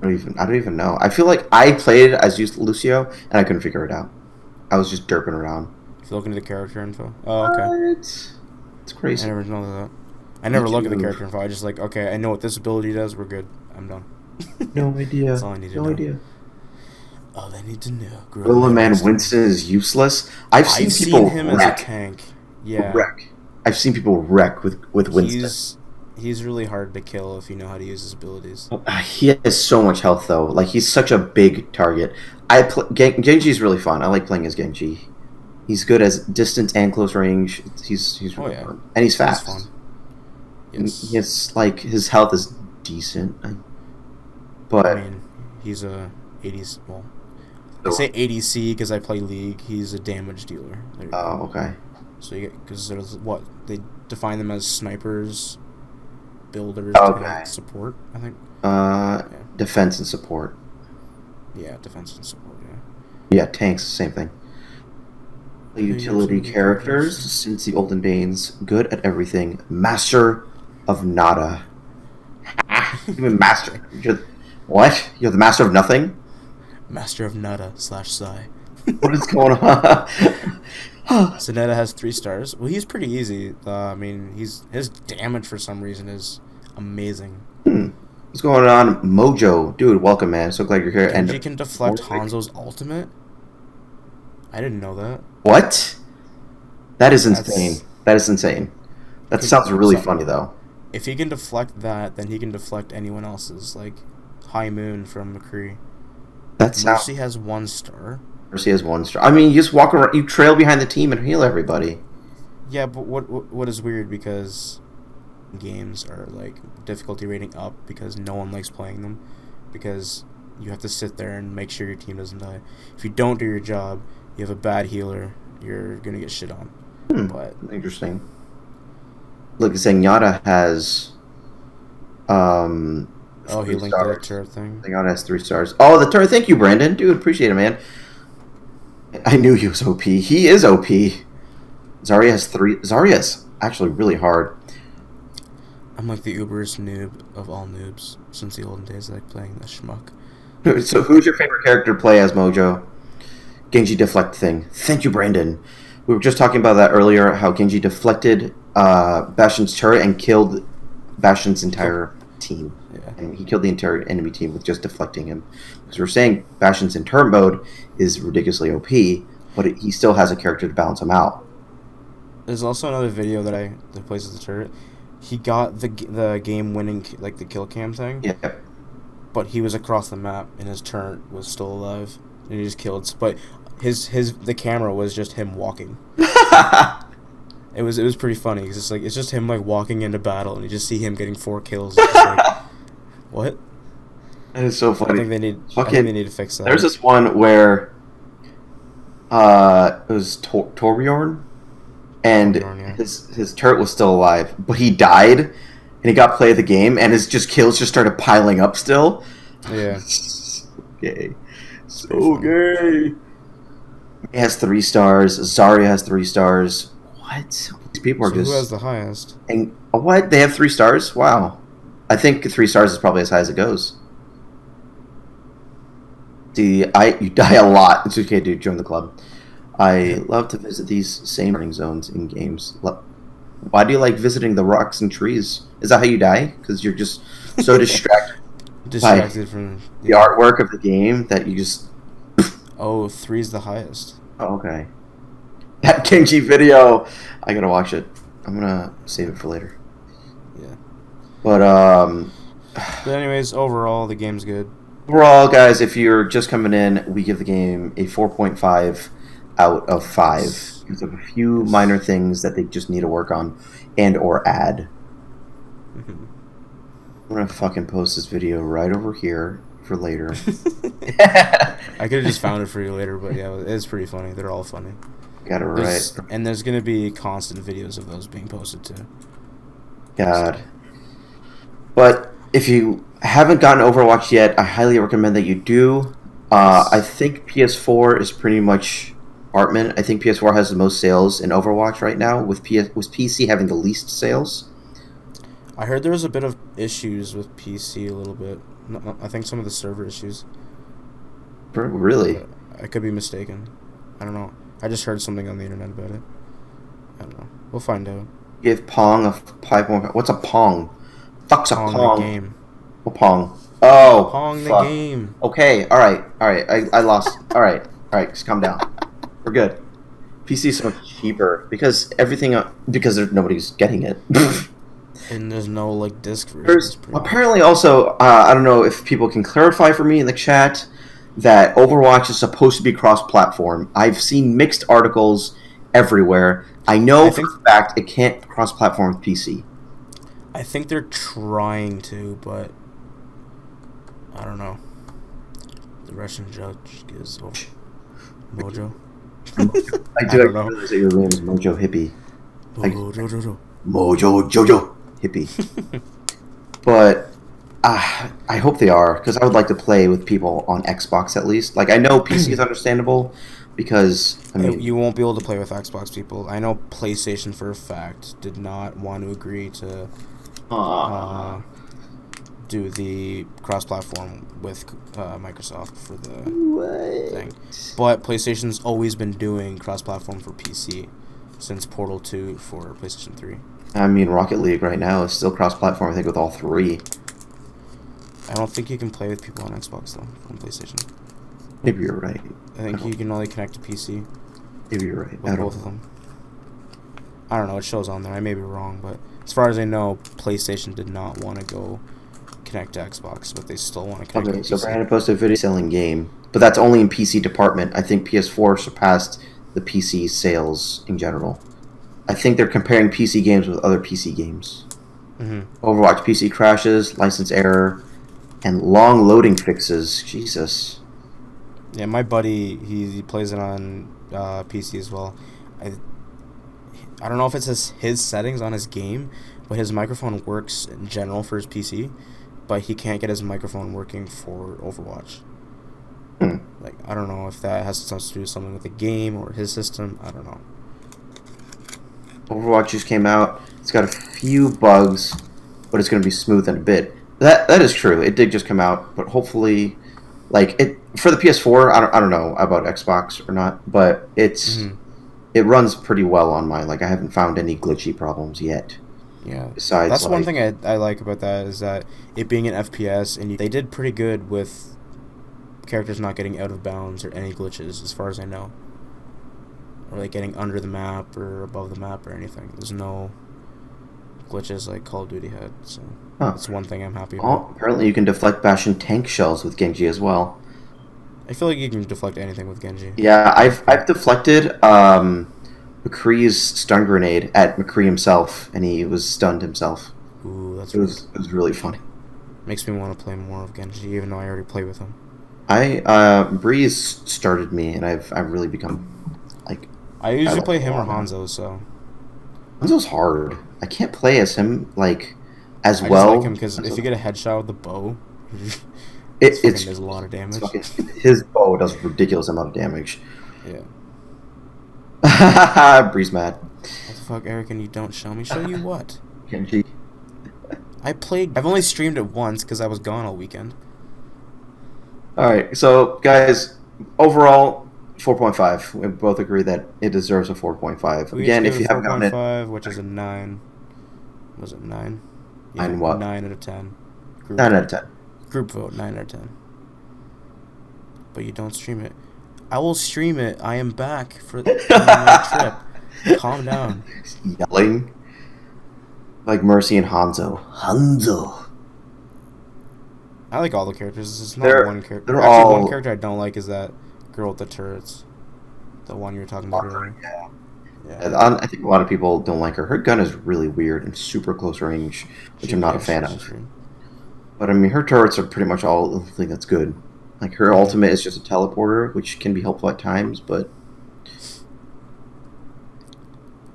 I don't even know. I feel like I played as Lucio, and I couldn't figure it out. I was just derping around. If you look into the character info. Oh, okay. What? It's crazy. I never know that. I never look at the character info. I just like, okay, I know what this ability does. We're good. I'm done. No idea. That's all I need to know. No idea. All I need to know. Gorilla Man Winston is useless. I've seen people him wreck. as a tank. Yeah. Wreck. I've seen people wreck with Winston. He's really hard to kill if you know how to use his abilities. He has so much health though. Like he's such a big target. Genji's really fun. I like playing as Genji. He's good as distance and close range. He's really fun. And he's fast. Fun. Yes. It's like his health is decent. But I mean, he's a 80s. Well, I say ADC because I play League. He's a damage dealer. Oh, okay. So you get, because there's what they define them as snipers, builders, and support. I think. Defense and support. Yeah, defense and support. Yeah, tanks, same thing. Utility characters since the olden days, good at everything. Master of nada. Even master. What? You're the master of nothing? Master of nada / Psy. What is going on? Zenetta has 3 stars. Well, he's pretty easy. I mean, his damage for some reason is amazing. What's going on, Mojo? Dude, welcome, man. So glad you're here. Genji can deflect Hanzo's ultimate? I didn't know that. What? That is insane. That is insane. That sounds really funny, though. If he can deflect that, then he can deflect anyone else's, like High Moon from McCree. Mercy has 1 star. Mercy has 1 star. I mean, you just walk around, you trail behind the team and heal everybody. Yeah, but what is weird because games are like difficulty rating up because no one likes playing them because you have to sit there and make sure your team doesn't die. If you don't do your job, you have a bad healer, you're gonna get shit on. But interesting. Look, Zenyatta has he linked the turret thing. Zenyatta has 3 stars. Oh, the turret. Thank you, Brandon. Dude, appreciate it, man. I knew he was OP. He is OP. Zarya has 3. Zarya's actually really hard. I'm like the uberest noob of all noobs since the olden days, like playing the schmuck. So who's your favorite character to play as, Mojo? Genji deflect thing. Thank you, Brandon. We were just talking about that earlier. How Genji deflected Bastion's turret and killed Bastion's entire team, Yeah. and he killed the entire enemy team with just deflecting him. Because we're saying Bastion's in turret mode is ridiculously OP, but he still has a character to balance him out. There's also another video that plays as the turret. He got the game winning like the kill cam thing. Yeah. But he was across the map and his turret was still alive and he just killed. But the camera was just him walking. It was pretty funny because it's just him like walking into battle and you just see him getting 4 kills. It's just like, what? That is so funny. I think they need to fix that. There's this one where it was Torbjorn, and his turret was still alive, but he died, and he got play of the game, and his kills just started piling up still. Yeah. Gay. So gay. He has 3 stars. Zarya has 3 stars. What? These people are So just... who has the highest? And what? They have 3 stars? Wow. I think 3 stars is probably as high as it goes. You die a lot. It's okay, dude. Join the club. I love to visit these same learning zones in games. Why do you like visiting the rocks and trees? Is that how you die? Because you're just so distracted from the artwork of the game that you just... Oh, 3's the highest. Oh, okay. That Genji video, I gotta watch it. I'm gonna save it for later. Yeah. But anyways, overall, the game's good. Overall, guys, if you're just coming in, we give the game a 4.5 out of 5. Because of a few minor things that they just need to work on and or add. Mm-hmm. I'm gonna fucking post this video right over here for later. I could have just found it for you later, but yeah, it's pretty funny. They're all funny. Got it right. And there's gonna be constant videos of those being posted too. God. But if you haven't gotten Overwatch yet, I highly recommend that you do. I think PS4 is pretty much Bartman. I think PS4 has the most sales in Overwatch right now, with PC having the least sales. I heard there was a bit of issues with PC a little bit. I think some of the server issues. Really? I could be mistaken. I don't know. I just heard something on the internet about it. I don't know. We'll find out. Give Pong a 5.5. What's a Pong? Fuck's a Pong? The game. What Pong? Oh, Pong fuck. The game. Okay, alright. I lost. Alright, just calm down. We're good. PC is so much cheaper because nobody's getting it. And there's no like disc version. Apparently also, I don't know if people can clarify for me in the chat that Overwatch is supposed to be cross-platform. I've seen mixed articles everywhere. I know for a fact it can't cross-platform with PC. I think they're trying to, but I don't know. The Russian judge gives Mojo. I don't know. Realize that your name is Mojo Hippie. Mojo Jojo Hippie. But I hope they are, because I would like to play with people on Xbox at least. Like, I know PC is understandable because you won't be able to play with Xbox people. I know PlayStation for a fact did not want to agree to do the cross-platform with Microsoft for the thing. But PlayStation's always been doing cross-platform for PC since Portal 2 for PlayStation 3. I mean, Rocket League right now is still cross-platform, I think, with all 3. I don't think you can play with people on Xbox, though, on PlayStation. Maybe you're right. I think you can only connect to PC. Maybe you're right. With both of them. I don't know, it shows on there. I may be wrong, but as far as I know, PlayStation did not want to go connect to Xbox, but they still want to connect to PC. So Brandon posted a video selling game, but that's only in PC department. I think PS4 surpassed the PC sales in general. I think they're comparing PC games with other PC games. Mm-hmm. Overwatch PC crashes, license error, and long loading fixes. Jesus. Yeah, my buddy, he plays it on PC as well. I don't know if it's his settings on his game, but his microphone works in general for his PC, but he can't get his microphone working for Overwatch. Like, I don't know if that has to do with something with the game or his system. I don't know. Overwatch just came out. It's got a few bugs, but it's going to be smooth in a bit. That is true. It did just come out, but hopefully, like, it for the PS4. I don't know about Xbox or not, but it's it runs pretty well on mine. Like I haven't found any glitchy problems yet. Yeah, Besides, that's like, one thing I like about that is that it being an FPS, and they did pretty good with characters not getting out of bounds or any glitches, as far as I know, or like getting under the map or above the map or anything. There's no glitches like Call of Duty had, so that's one thing I'm happy about. oh, apparently you can deflect Bastion tank shells with Genji as well. I feel like you can deflect anything with Genji. Yeah, I've deflected McCree's stun grenade at McCree himself, and he was stunned himself. Ooh, that's it was really funny. Makes me want to play more of Genji, even though I already play with him. Breeze started me, and I've really become like. I usually play him or Hanzo, so. Hanzo's hard. I can't play as him as I well. I just like him because if you get a headshot with the bow, it does a lot of damage. His bow does a ridiculous amount of damage. Yeah. Breeze mad. What the fuck, Eric? And you don't show me? Show you what? Genji. I've only streamed it once because I was gone all weekend. Alright, so guys, overall 4.5. We both agree that it deserves a 4.5. Again, if you haven't gotten it, 4.5, which is a 9. Was it 9? Yeah, 9 what? 9 out of 10. 9 out of 10. Group vote, 9 out of 10. But you don't stream it. I will stream it. I am back for my trip. Calm down. Yelling like Mercy and Hanzo. Hanzo. I like all the characters. It's not one character. One character I don't like is that girl with the turrets. The one you were talking about earlier. Yeah. I think a lot of people don't like her. Her gun is really weird and super close range, which I'm not a fan of. But I mean, her turrets are pretty much all the thing that's good. Like her ultimate is just a teleporter, which can be helpful at times, but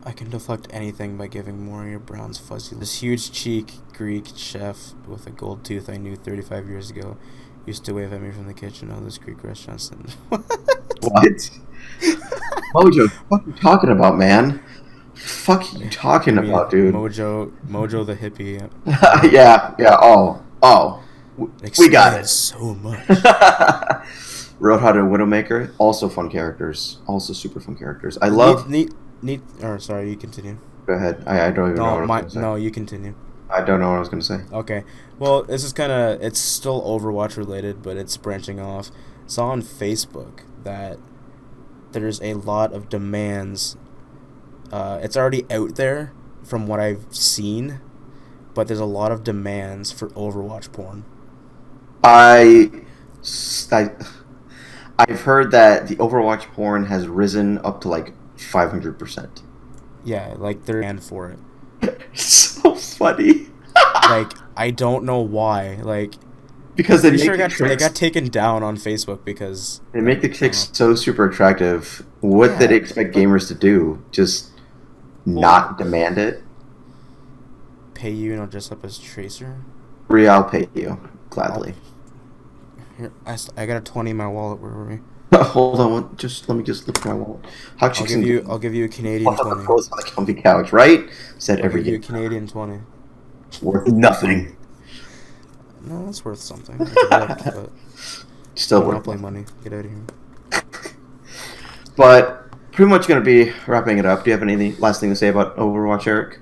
I can deflect anything by giving Moria Brown's fuzzy. This huge cheek Greek chef with a gold tooth I knew 35 years ago used to wave at me from the kitchen of this Greek restaurant. What? Mojo, what are you talking about, man? Fuck you talking about, dude? Mojo the hippie. yeah. Oh. We got it. So much. Roadhog and Widowmaker, also fun characters. Also super fun characters. I love... sorry, you continue. Go ahead. I don't even know what I was going to say. No, you continue. I don't know what I was going to say. Okay. Well, this is kind of... It's still Overwatch related, but it's branching off. Saw on Facebook that there's a lot of demands. It's already out there from what I've seen, but there's a lot of demands for Overwatch porn. I've heard that the Overwatch porn has risen up to like 500%. Yeah, like they're banned for it. So funny. Like I don't know why. Like because they got taken down on Facebook because they make the chicks so super attractive. What did they expect gamers to do? Just not demand it? Pay you and I'll dress up as Tracer? I'll pay you gladly. Here, I got a 20 in my wallet. Where were we? Hold on, let me just look at my wallet. I'll give you a Canadian 20. On the comfy couch, right? Said every day. I'll give you a Canadian 20. Worth nothing. No, that's worth something. Still worth Monopoly money. Get out of here. But pretty much gonna be wrapping it up. Do you have any last thing to say about Overwatch, Eric?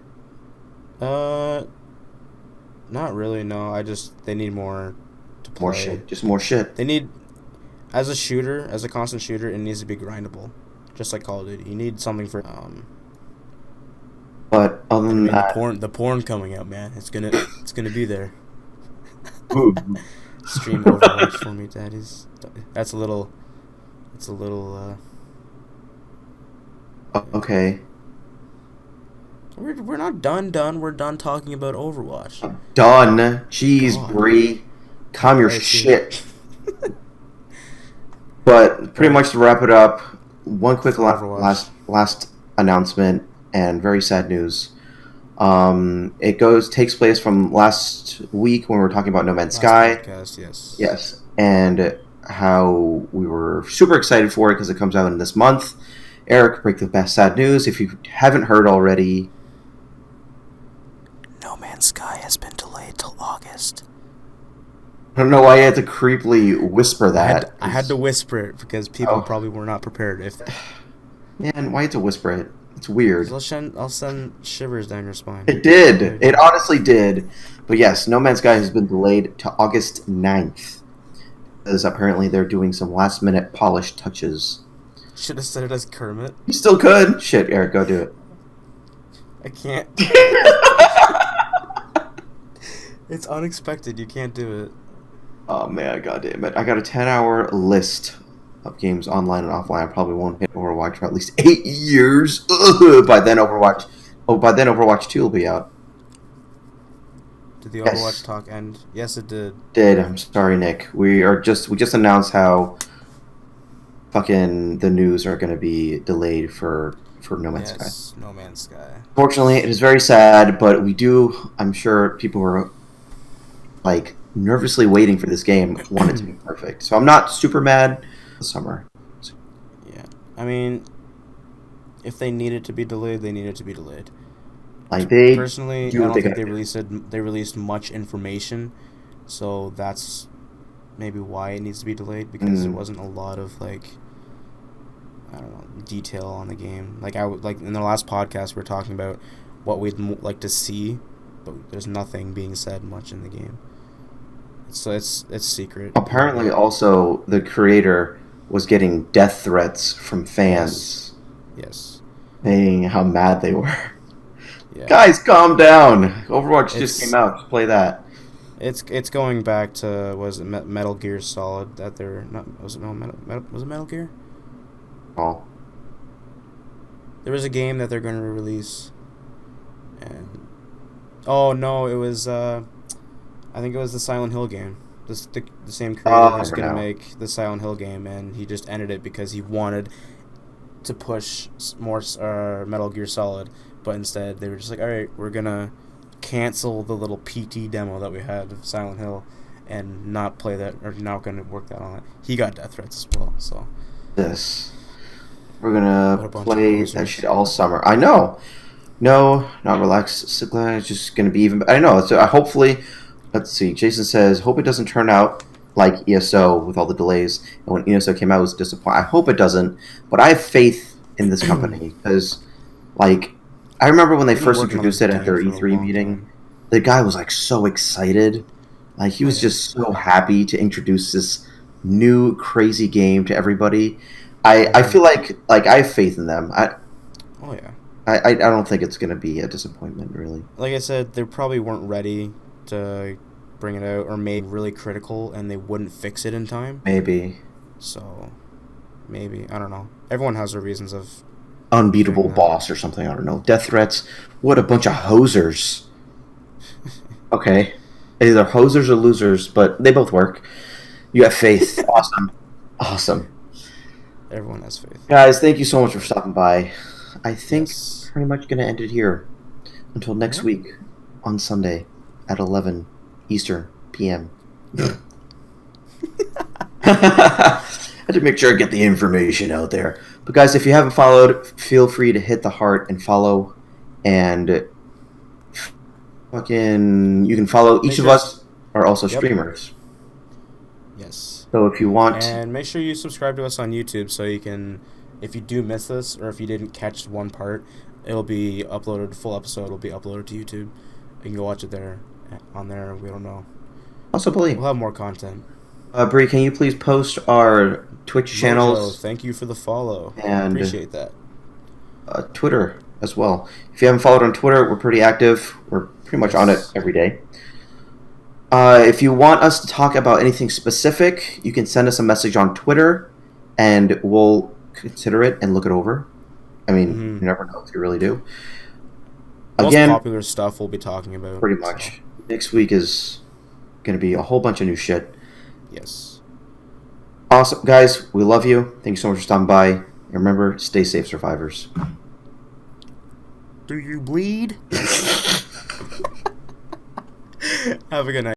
Not really. No, they need more. More shit. Just more shit. They need, as a constant shooter, it needs to be grindable, just like Call of Duty. You need something for But other than that, the porn coming out, man, it's gonna be there. Stream Overwatch for me, daddies. That's a little. Okay. We're not done. We're done talking about Overwatch. Done. Jeez, Bree. Calm your shit. But pretty much to wrap it up, one quick last announcement and very sad news. It takes place from last week when we were talking about No Man's Sky. Podcast, yes, and how we were super excited for it because it comes out in this month. Eric, break the best sad news. If you haven't heard already, No Man's Sky has been delayed till August. I don't know why you had to creepily whisper that. I had to whisper it because people probably were not prepared. Man, why you have to whisper it? It's weird. 'Cause I'll send shivers down your spine. It did. It honestly did. But yes, No Man's Sky has been delayed to August 9th. Because apparently they're doing some last minute polish touches. Should have said it as Kermit. You still could. Shit, Eric, go do it. I can't. It's unexpected. You can't do it. Oh man, goddamn it. I got a 10-hour list of games online and offline. I probably won't hit Overwatch for at least 8 years. Ugh. By then Overwatch 2 will be out. Did the Yes. Overwatch talk end? Yes, it did. I'm sorry, Nick. We just announced how fucking the news are going to be delayed for No Man's Sky. Yes, No Man's Sky. Fortunately, it is very sad, but I'm sure people who are like nervously waiting for this game want it to be perfect. So I'm not super mad this summer. Yeah. I mean, if they need it to be delayed, they need it to be delayed. Like they Personally, I do what don't they think gotta they released much information, so that's maybe why it needs to be delayed, because there wasn't a lot of like, I don't know, detail on the game. Like like in the last podcast we were talking about what we'd like to see, but there's nothing being said much in the game. So it's secret. Apparently, also the creator was getting death threats from fans, Yes. saying how mad they were. Yeah. Guys, calm down. Overwatch just came out. Just play that. It's going back to, was it Metal Gear Solid that they're not, was it Metal Gear? Oh, There was a game that they're going to release, and oh no, it was I think it was the Silent Hill game. The same creator was going to make the Silent Hill game, and he just ended it because he wanted to push more Metal Gear Solid, but instead they were just like, all right, we're gonna cancel the little PT demo that we had of Silent Hill and not play that, or not gonna work that on it. He got death threats as well, so we're gonna play that shit all summer. I know. No, not relax. It's just gonna be even. I know. So hopefully, let's see. Jason says, hope it doesn't turn out like ESO with all the delays. And when ESO came out, it was disappointing. I hope it doesn't, but I have faith in this company because, like, I remember when they first introduced it at their E3 meeting. The guy was like so excited, like he was just so happy to introduce this new crazy game to everybody. I feel like I have faith in them. I don't think it's gonna be a disappointment, really. Like I said, they probably weren't ready to bring it out, or made really critical, and they wouldn't fix it in time. Maybe. So, maybe, I don't know. Everyone has their reasons of unbeatable boss or something. I don't know. Death threats. What a bunch of hosers. Okay, either hosers or losers, but they both work. You have faith. Awesome. Everyone has faith. Guys, thank you so much for stopping by. I think pretty much going to end it here until next week on Sunday at 11 Eastern PM. I had to make sure I get the information out there. But guys, if you haven't followed, feel free to hit the heart and follow. And you can follow. Each of us are also streamers. Yes. So if you want, and make sure you subscribe to us on YouTube so you can, if you do miss this or if you didn't catch one part, it'll be uploaded. Full episode will be uploaded to YouTube. You can go watch it there. On there, we don't know. Possibly. We'll have more content. Bree, can you please post our Twitch channels? Thank you for the follow. And appreciate that. Twitter as well. If you haven't followed on Twitter, we're pretty active. We're pretty much on it every day. If you want us to talk about anything specific, you can send us a message on Twitter, and we'll consider it and look it over. I mean, you never know if you really do. Again, most popular stuff we'll be talking about. Pretty much. So. Next week is going to be a whole bunch of new shit. Yes. Awesome. Guys, we love you. Thank you so much for stopping by. And remember, stay safe, survivors. Do you bleed? Have a good night.